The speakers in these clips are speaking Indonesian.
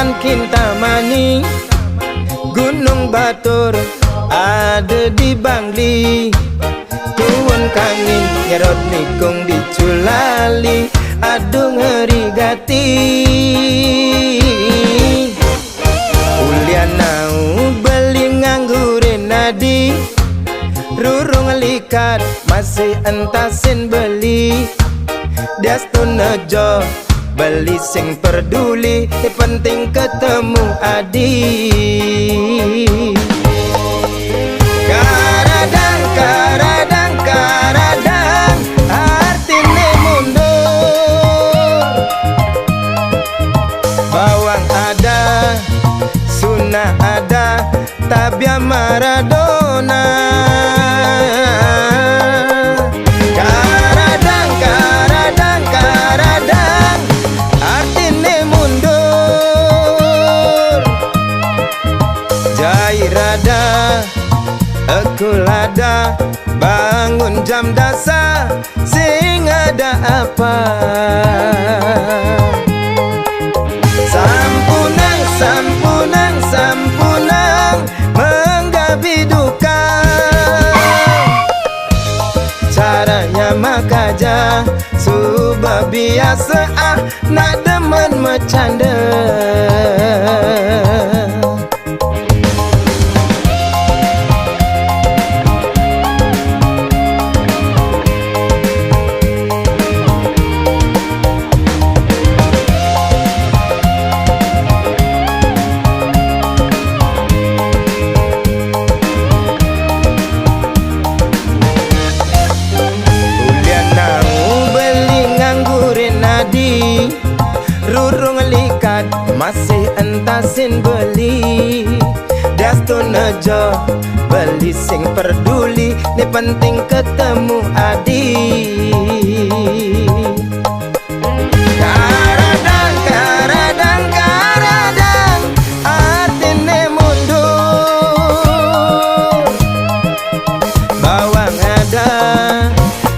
Bagaikan Kintamani, Gunung Batur ada di Bangli. Tuwon kangin ngerot nikung diculali, aduh ngeri gati. Ulianau beli nganggurin nadi, rurung likat masih entasin beli. Dastu nejo beli sing peduli, penting ketemu adi. Karadang, karadang, karadang, artine mundur. Bawang ada, sunnah ada, tabia Maradona. Karadang, karadang, karadang, artine mundur. Jairada, aku lada, bangun jam dasar, sing ada apa? Sampunang, sampunang, sampunang, menggabi duka. Caranya makaja, subah biasa nak demen bercanda. Rurung likat masih entasin beli. Dastu nejo beli sing peduli, ni penting ketemu adi. Karadang, karadang, karadang, artine mundur. Bawang ada,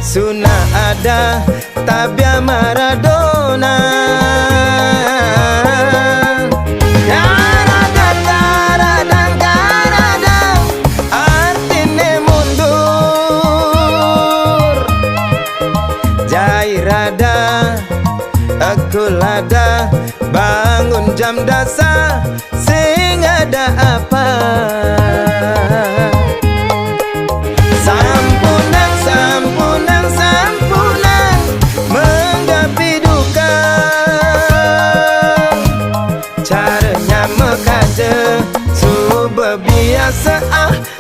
sunnah ada, tabia Maradona. Karadang, karadang, karadang, artine mundur. Jairada, aku lada, bangun jam dasar, sing ada apa? Sampunang, sampunang, sampunang, menggapi duka. Caranya mekaja, subah biasa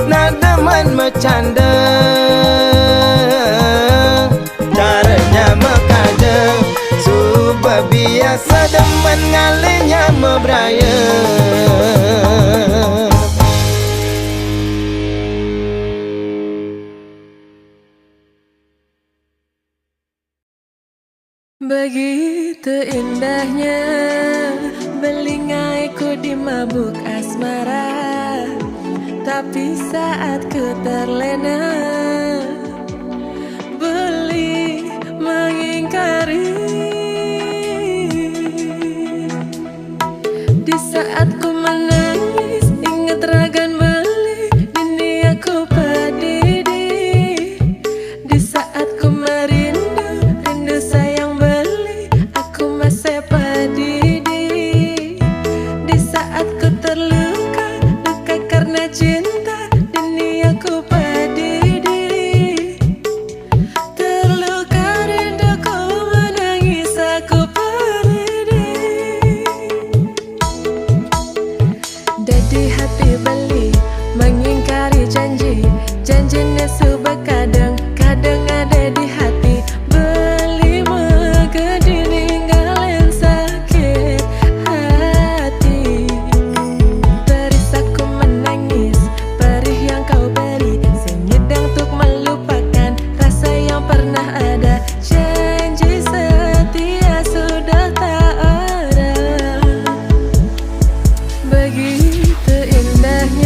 nak demen bercanda. Caranya mekaja, subah biasa demen ngalinya mebraya. Begitu indahnya belingaiku di mabuk asmara, tapi saat ku terlena beli mengingkari. Di saat ku menangis ingat ragan beli, dini aku pedidi. Di saat ku merindu, rindu sayang beli, aku masih pedidi. Di saat ku terluka, luka karena cinta, dini aku pedidi. Terluka rinduku menangis, aku pedidi. Dadi hati beli mengingkari janji, janjinya subah kadang, kadang ada di hati. Beli megedi ninggalin sakit hati. Peris aku menangis, perih yang kau beri, sengidang untuk melupakan rasa yang pernah ada. Janji setia sudah tak ada. Begitu indahnya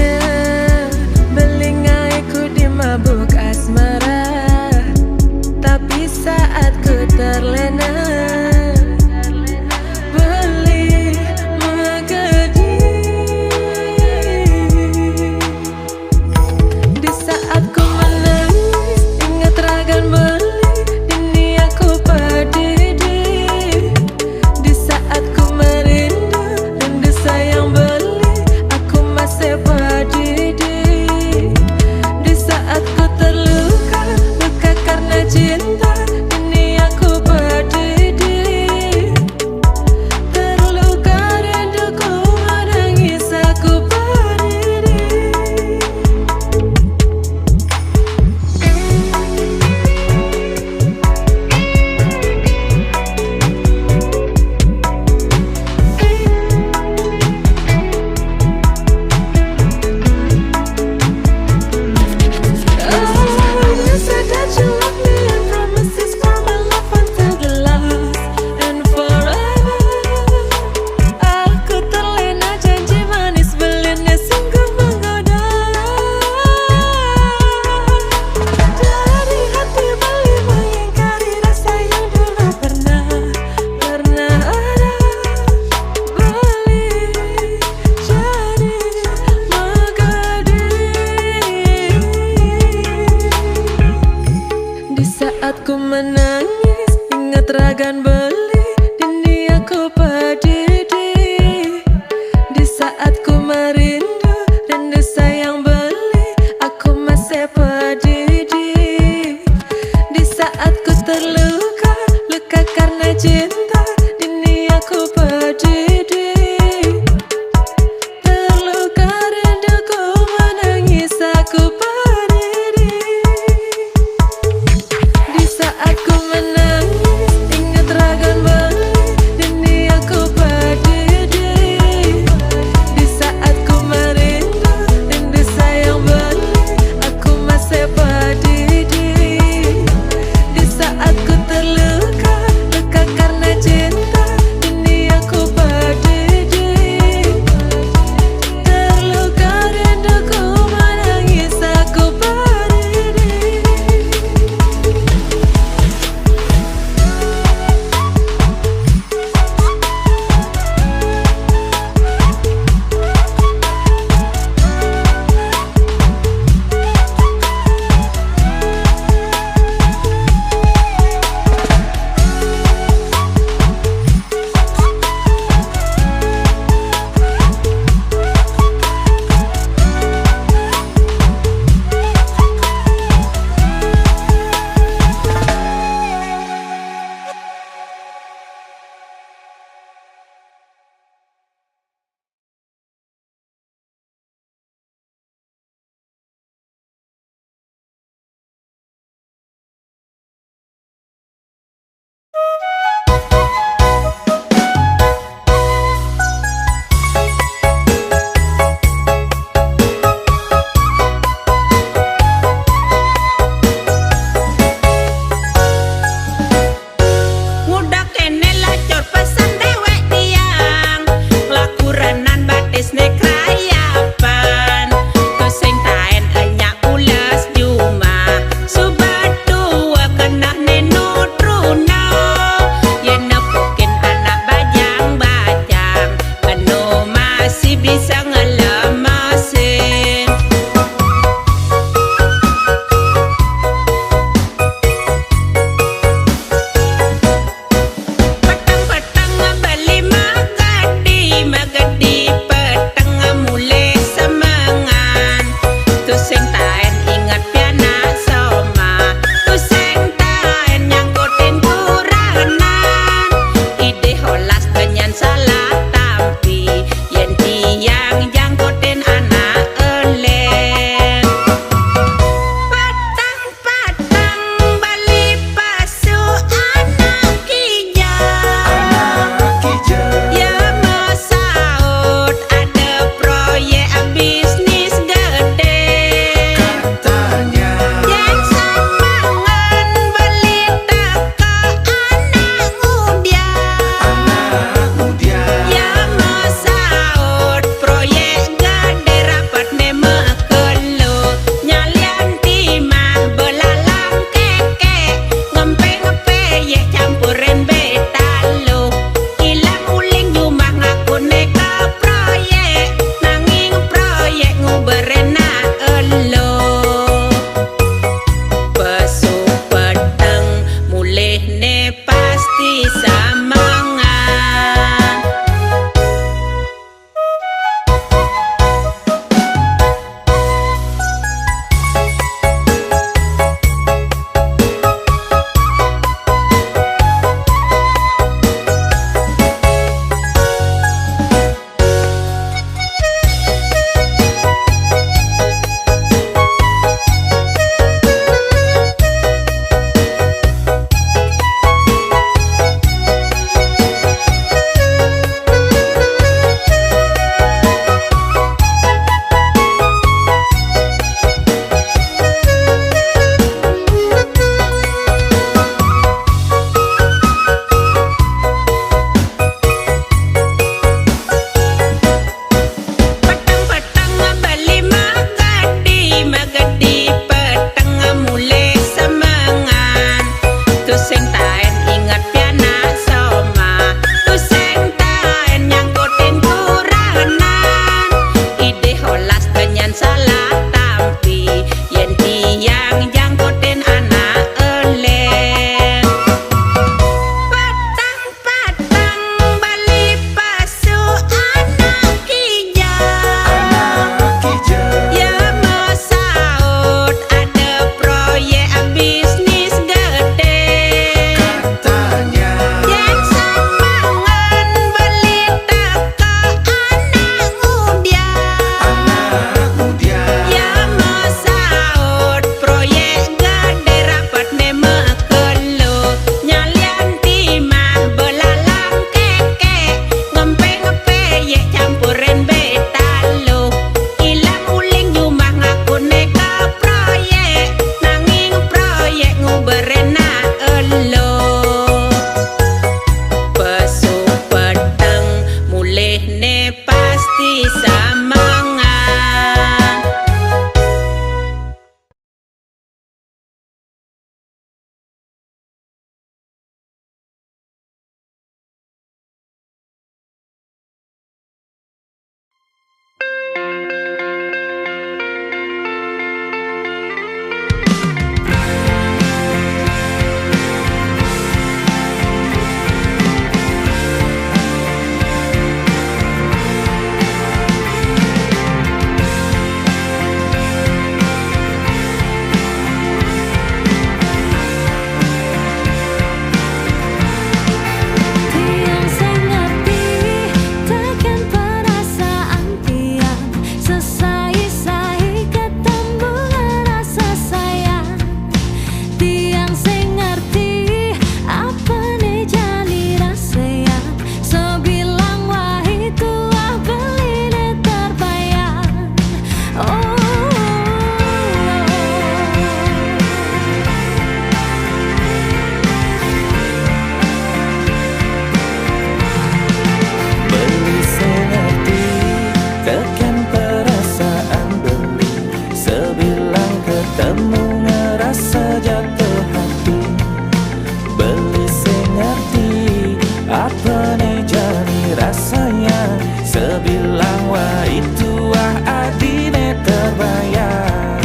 bilang wah itu wah adine terbayang.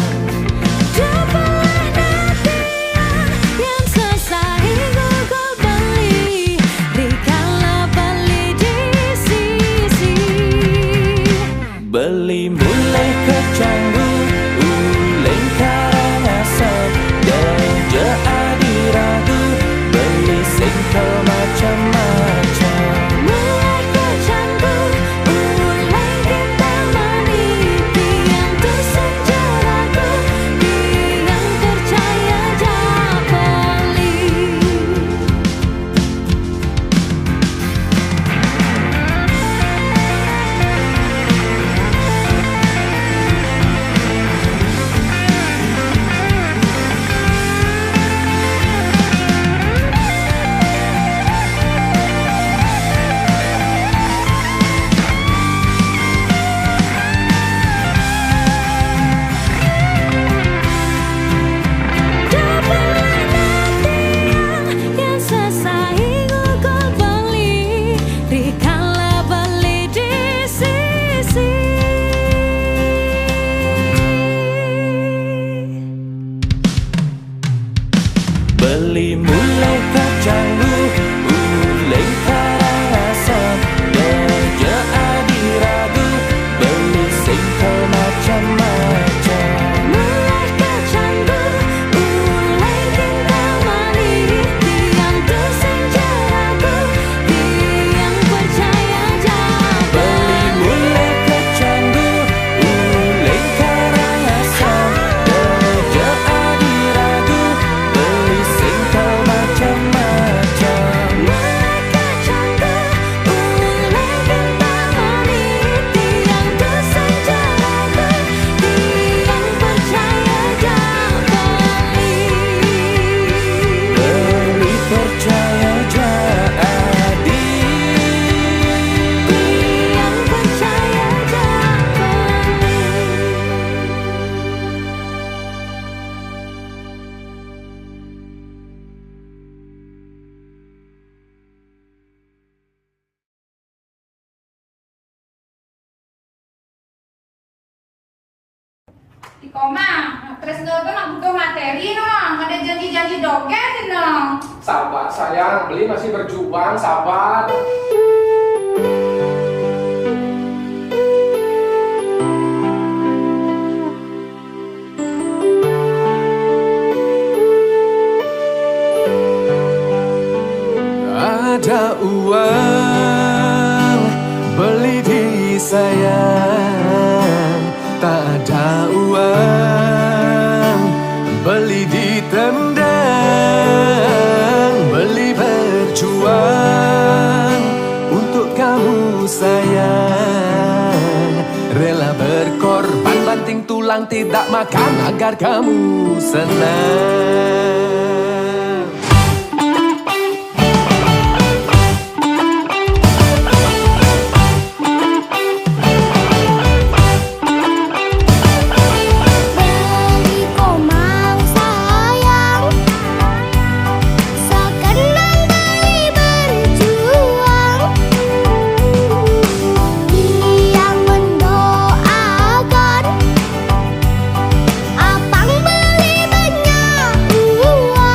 Cobalah nanti yang selesai kau beli, berikanlah beli di sisi. Beli mulai kecanggu uleng karangasem deje adi ragu beli singkel macam-macam. Mulai kecanggu uleng kita meniti yang tersenja ragu, yang percaya jah beli. Cobalah nanti yang selesai kau beli, berikanlah beli di sisi. Beli mulai kacanggu uleng karangasem deje adi ragu beli singkel macam-macam. Mulai kecanggu uleng kita meniti yang tersenja ragu, yang percaya jah Beli mulai kecanggu uleng karangasem deje adi ragu beli singkel macam-macam. Mulai kecanggu uleng kita meniti yang tersenja ragu, yang percaya jah beli. Beli percaya jadi Yang percaya jah beli. Di koma, terus dulu nak butuh materi dong, ada janji-janji dogen dong. Sabar sayang, beli masih berjuang, sabar. Ada uang beli diri sayang, tak ada uang beli ditendang, beli berjuang untuk kamu sayang, rela berkorban banting tulang tidak makan agar kamu senang. Beli komang sayang, sekenang beli berjuang, yang mendoakan abang beli banyak uang.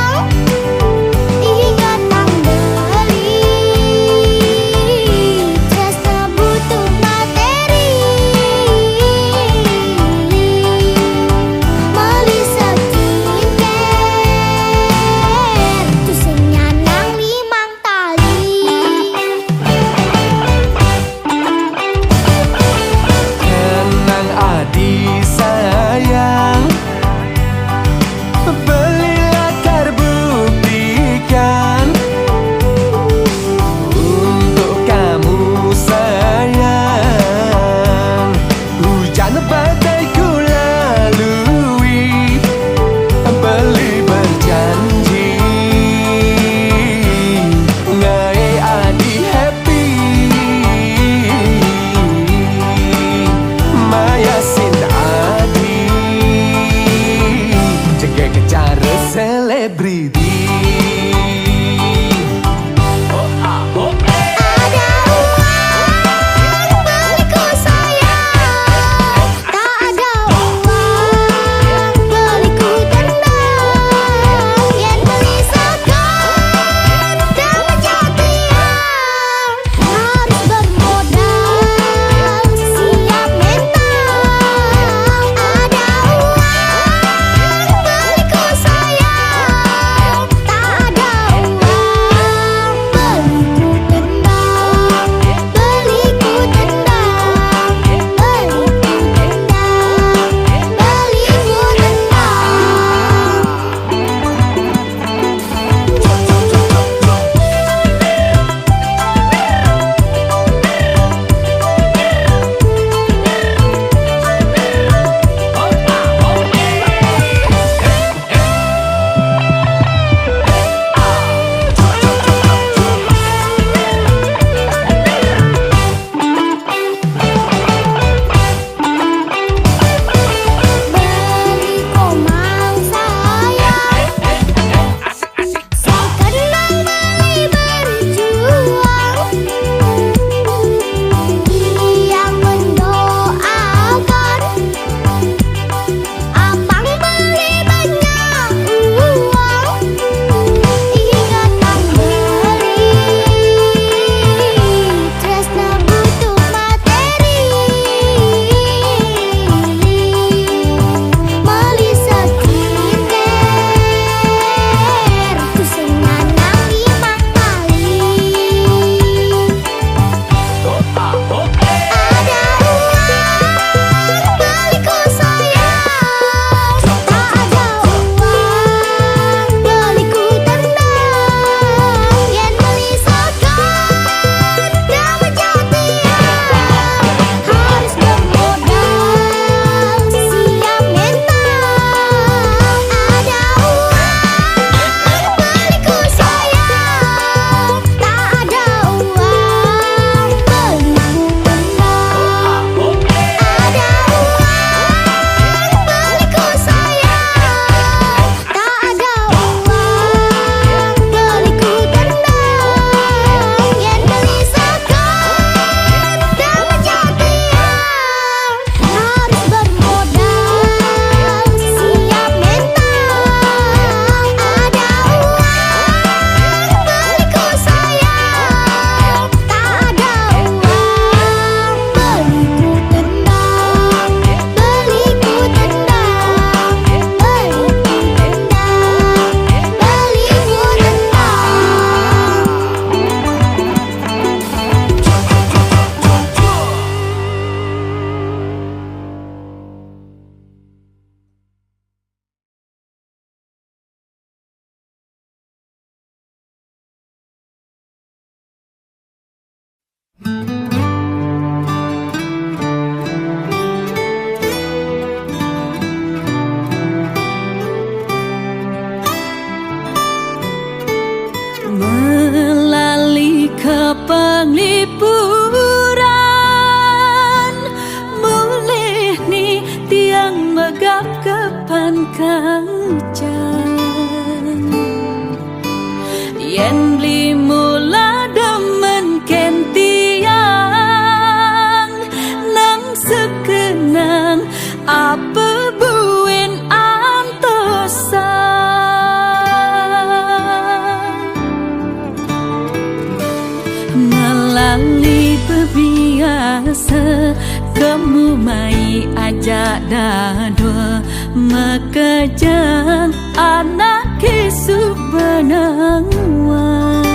kamu mai ajak dadua makajang anak isu benangwan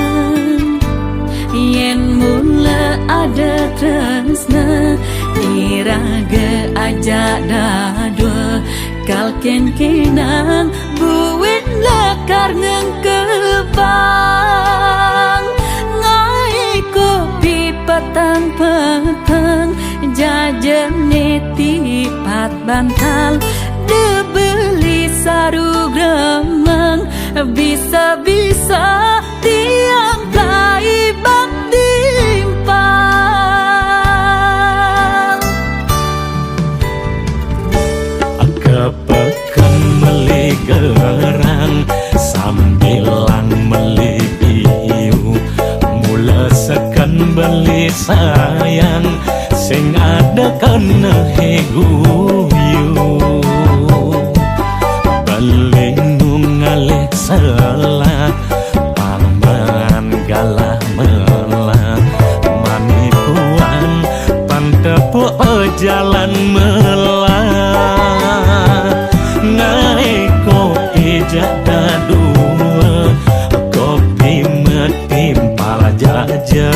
yen mula ada tresna iraga ajak dadua kalken kinang buin lakar ngengkebang ngai kopi petang-petang jajan tipat bantal dibeli sarung remang bisa-bisa tiang kaibang timpang kepekan meli gerang sambilan meli piu mula sekan beli sayang sing ada kena heguyu beli nungalih salah paman galah melah manipuan pantepuk pejalan melah naik kopi jada dua kopi metimpal jaja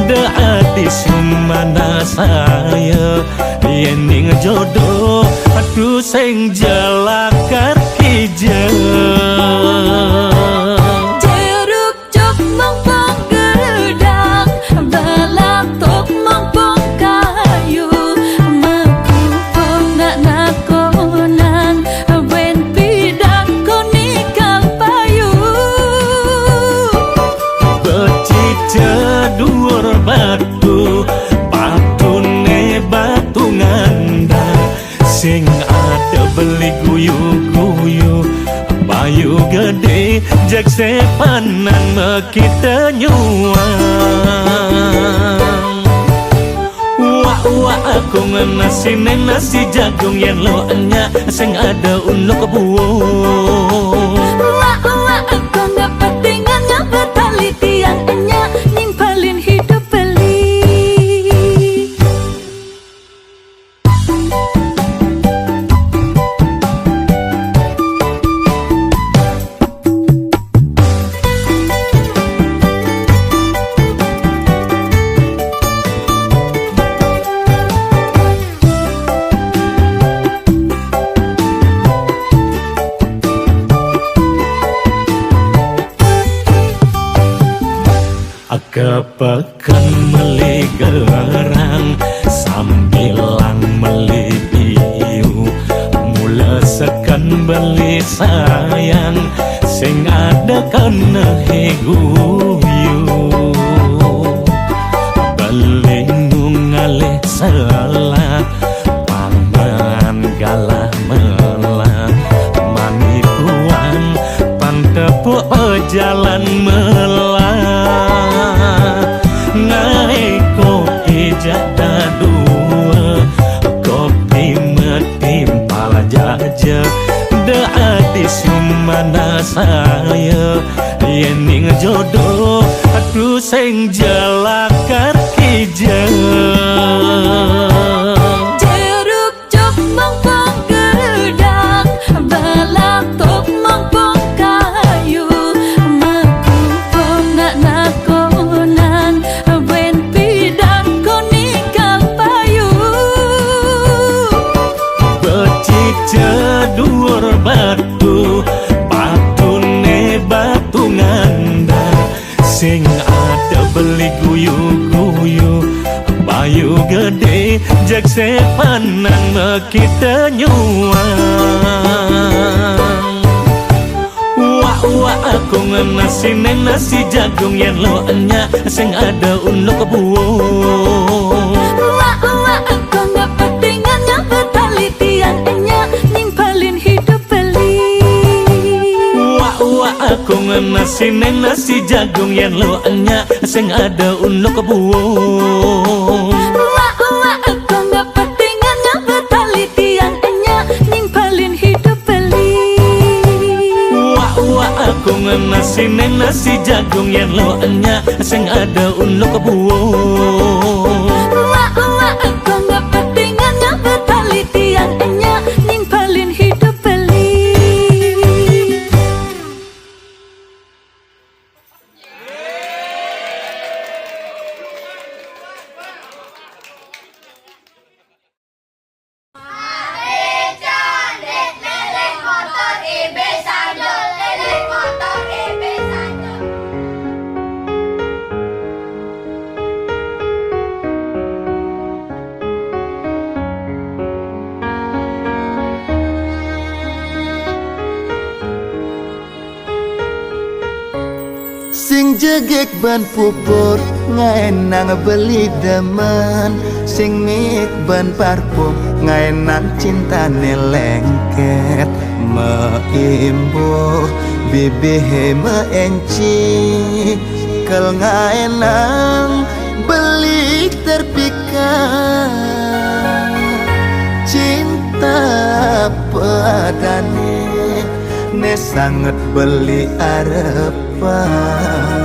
hati sumana saya yening jodoh aduh sing jalakar hijau jeruk cok mangpong gedang balatok mangpong kayu mangkupong nak nakonan wen pidang konikal payu becica dhuwur batu patune batu nganda sing ada beli guyu-guyu bayu gede jak sepanan mekita nyuang wak aku nasi nasi jagung yang lo enya sing ada unlok kebuang wak aku nggak petingan yang bertali tiang enya nimpalin hidup beli kepekan meli gerang sambilang meli piu mula sekan beli sayang sing ada kena heguyu beli nungalih salah paman galah melah manipuan pantepuk pejalan melah naik kopi jada dua kopi metimpal jaja hati sumana saya yening jodoh aduh sing jalakar hijau jeruk cok mangpong gedang balatok mangpong kayu mangkupong nak nakonan wen pidang konikal payu becica dhuwur batu patune batu nganda sing ada beli guyu-guyu bayu gede jak sepanan mekita nyuang wak aku nasi nasi jagung yang lo enya sing ada unlok kebuang wak aku nggak petingan yang bertali tiang enya nimpalin hidup beli wak aku nasi jagung yang lo enya sing ada unlok kebuang wak aku nggak petingan yang bertali tiang enya nimpalin hidup beli wak aku nggak petingan yang bertali tiang enya nimpalin hidup beli wak aku nasi jagung yang lo enya sing ada unlok kebuang wak aku nasi jagung yang lo enya sing ada unlok kebuang wak aku nasi jagung yang lo enya sing ada unlok kebuang jegek ban pupur ngaenang beli demen sing mik ban parfum ngaenang cintane lengket meimbo bibihe meenci kel ngaenang beli terpikat cinta padane ne sangat beli arepan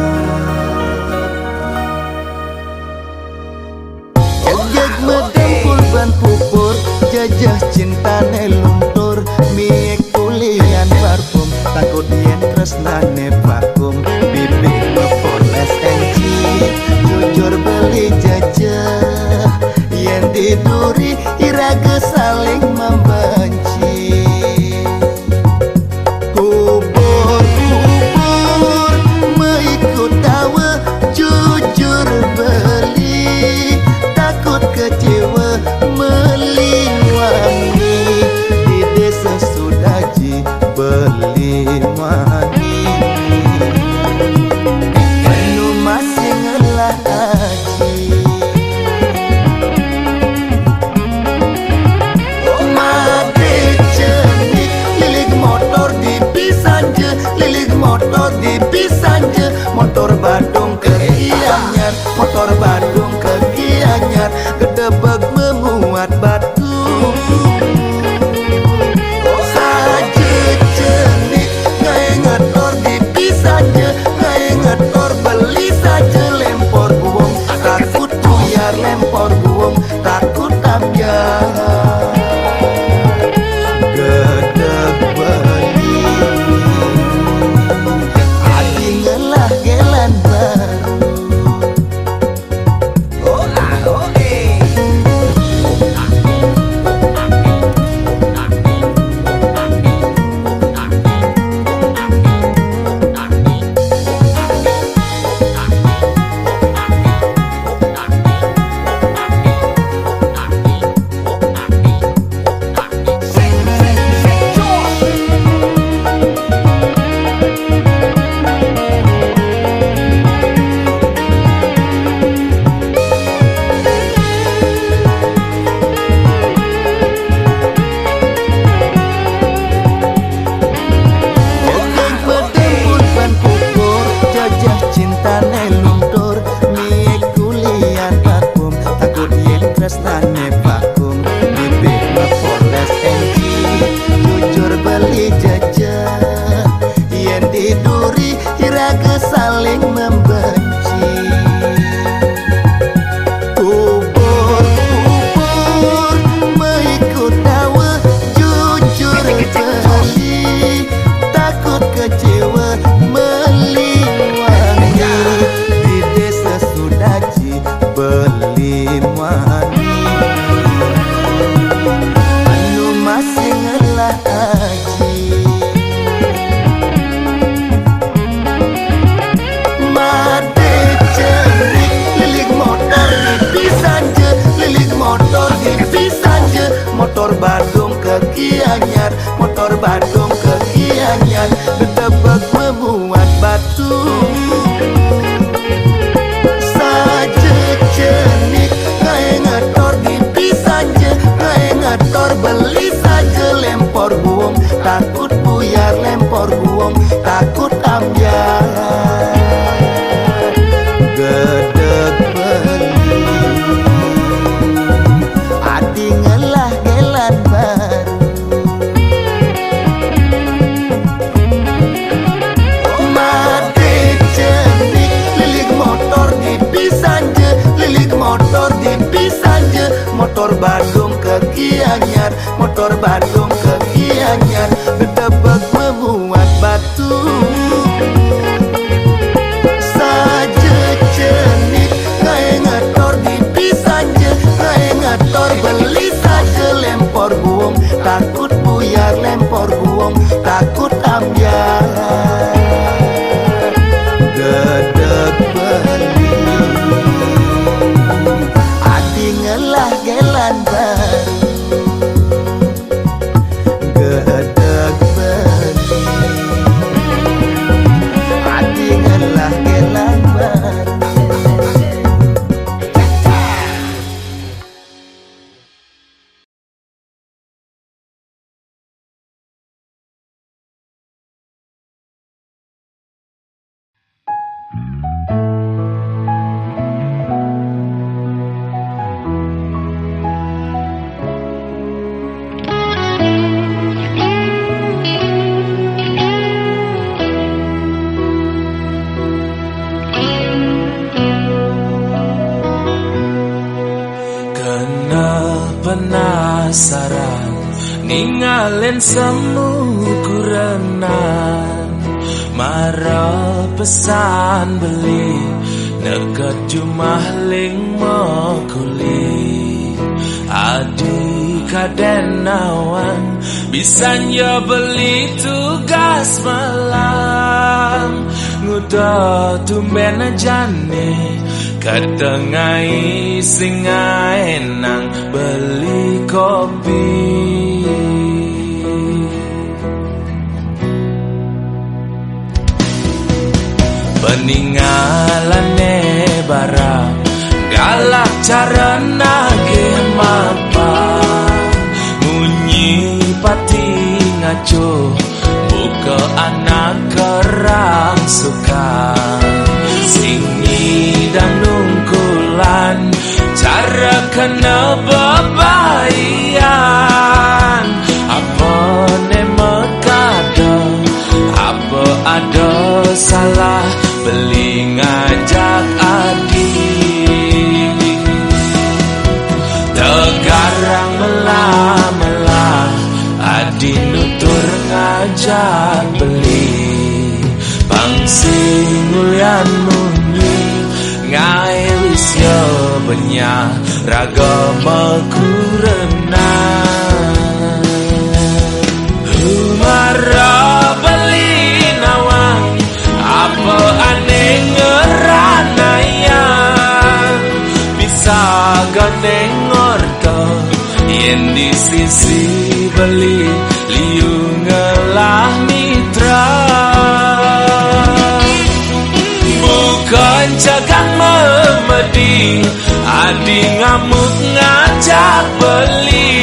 jegek medengkul ban pupur jajah cintane luntur miek kulian parfum takut yen tresnane vakum bibik mepoles enci jujur beli jajah yen diduri iraga saling membenci kubur mengikut dawa jujur beli takut kecewa meliwangi di desa Sudaji beli mani penuh masih ngelah aji mati cenik lilik motor di Pisanje lilik motor di Pisanje motor Badung ke Gianyar motor Badung ke Gianyar gedebek memuat batu saja cenik ngainget or di Pisanje ngainget or beli saja lempor buang takut buyar lempor buang takut ambyar gedeg beli adi ngelah gelan baru cintane luntur miek kulian parfum takut yen tresnane vakum bibik mepoles enci jujur beli jajah yen diduri iraga saling membenci kubur mengikut dawa jujur beli takut kecewa di desa Sudaji beli mani anu masih ngelah aji made cenik lilik motor di Pisanje lilik motor di Pisanje motor Badung ke Gianyar motor Badung ke Gianyar gedebek memuat batu cenik ngainget or di Pisanje ngainget or beli saja lempor buang takut buyar lempor buang takut ambyar gedeg beli adi ngelah gelan baru mati cenik lilik motor di Pisanje lilik motor di Pisanje motor Badung ke Gianyar motor Badung ke Gianyar gedebek memuat batu saja cenik ngainget or di Pisanje ngainget or beli saja lempor buang takut buyar lempor buang takut ambyar gedeg beli adi ngelah gelan baru gedeg beli adi ngelah gelan penasaran ninggalin semu kurenan mara pesan beli nekat jumah ling mokuli adi kaden awan bisanya beli tugas malam nguda tumben jane kadengai sing enang beli kopi peninggalane barang galak cara nage mapa munyi pati ngaco buka anak kerang suka singi dan nungkulan cara kena bebayan apa ne mekada apa ada salah beli ngajak adik tegarang melah-melah adi nutur ngajak beli pangsing ulian munyi ngai wisya benya ragama kurenang humara beli nawang apa aneh ngeranayan bisa ganeng orto yen di sisi beli liu ngelah mitra bukan jagang memedi adi ngamuk ngajak beli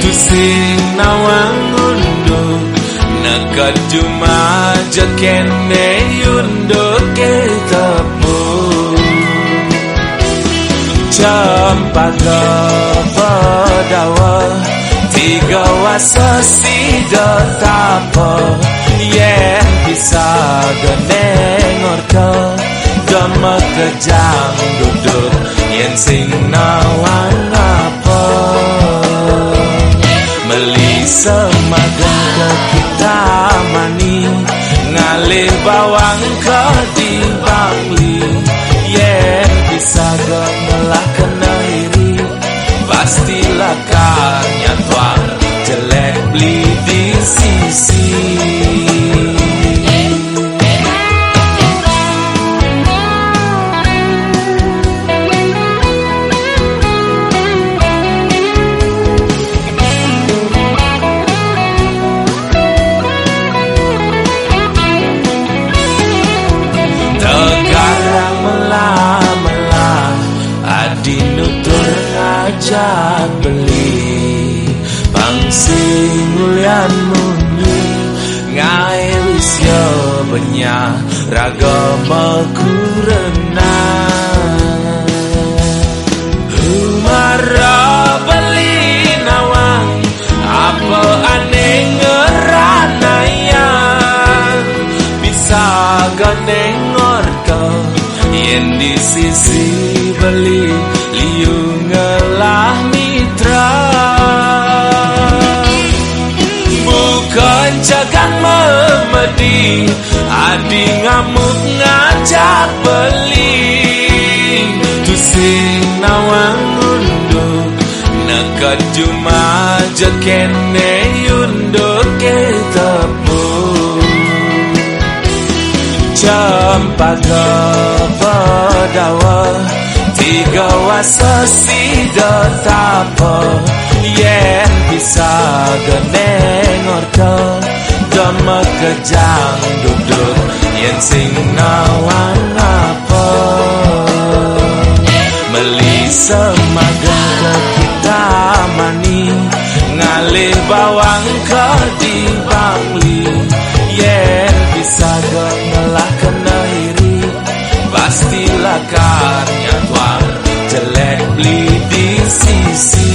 tusing nawang unduk nekat cuma jekene yunduk ke tepung cempaka pedawa tiga wasasi detapa yen bisa geneng orto dama kejang duduk yen sing nawang apa meli semagang ke kita mani ngalih bawang ke di bangli yen bisa gemelah kena iri pastilah karnya tuang jelek beli di sisi tegarang melah-melah adi nutur ngajak beli pangsing ulian munyi ngai wisya benya ragama kurenang humara beli nawang apa aneh ngeranayan bisa ganeng orto yen di sisi beli liu ngelah mitra bukan jagang memedi adi ngamuk ngajak beli tusing nawang unduk nekat cuma jekene yunduk ke tepung cempaka pedawa tiga wasasi detapa yen bisa geneng orto dama kejang duduk yen sing nawang apa meli semagang ke kita mani ngalih bawang ke di bangli yen bisa gemelah kena iri pastilah karnya tuang jelek beli di sisi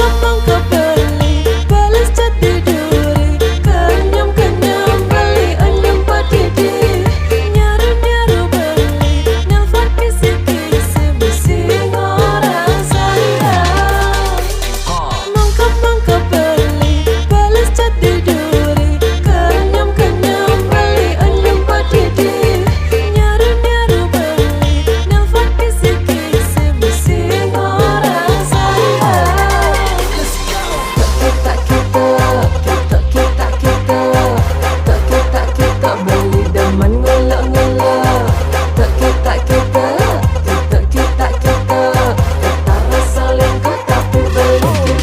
Mangkap-mangkap beli, balas jati duri. Kenyam-kenyam beli, anyam padidi. Nyaru-nyaru beli, nelfon kisi-kisi, bising orang sayang. Mangkap-mangkap beli, balas jati duri. Kenyam-kenyam beli, anyam padidi. Nyaru-nyaru beli, nelfon kisi-kisi, bising orang sayang. Kita beli demen ngolah-ngolah. Kita rasa lengkap tapi beli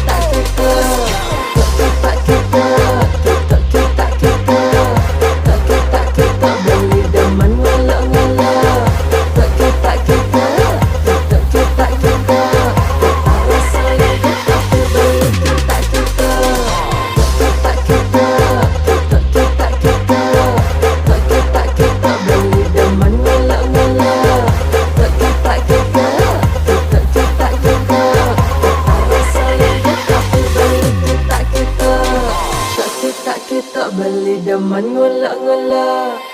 kita beli demen ngolah-ngolah. Kita rasa lengkap tapi beli kita beli demen ngolah-ngolah. Kita rasa lengkap tapi beli kita beli demen ngolah-ngolah.